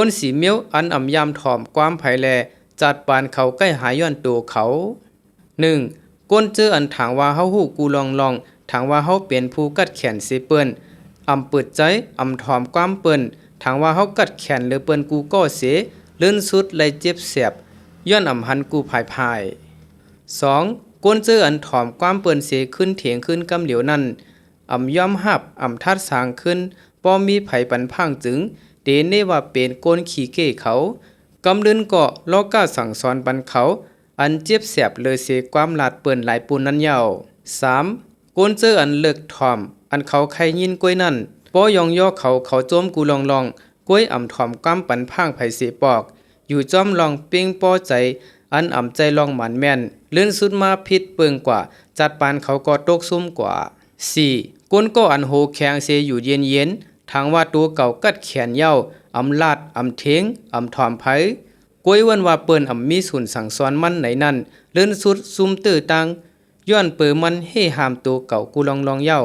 ก้นสีเมียวอันอ่ำยามถ่อมความไผแลจัดปานเขาใกล้หายย้อนตัวเขา 1. ก้นเจออันถางว่าเฮาฮู้กูลองถางว่าเฮาเป็นผู้กัดแขนสิเปิ้นอำเปิดใจอำถ่อมความเปิ้นถางว่าเฮากัดแขนหรือเปิ้นกูก็เสเลื่นสุดไหลเจ็บแสบย้อนอำหันกูภาย 2. ก้นเจออันถ่อมความเปิ้นเสขึ้นเถียงขึ้นกำเหลียวนั่นอำยอมหับอำทัดสางขึ้นป้อมีไผปันพังจึงเดเนว่าเป็นก้นขี้เก้เขากำลืนเกาะลอกก้าสั่งสอนปันเขาอันเจ็บแสบเลยเสความลาดเปิ้นหลายปูนนั้นยาว 3. ก้นเจออันเลิกถ่อมอันเขาใครยินก้วยนั่นป้อยองย่อเขาโจมกูลองก้วยอ่ำถ่อมก้ำปันพังไผเสปอกอยู่จอมลองปิ้งป้อใจอันอ่ำใจลองหมันแม่นเลื่อนสุดมาพิษเปิงกว่าจัดปานเขาก็ตกซุ่มกว่า 4. ก้นก็อันโหแข็งเสอยู่เย็นทางว่าตัวเก่ากัดแขนเย้าอำลาดอำเทงอำถ่อมไผก้วยวันว่าเปิ้นอำมีศูนย์สั่งสอนมันไหนนั่นเลื่อนสุดซุ่มตื้อตังย้อนเปิมันให้หามตัวเก่ากูลองเย้า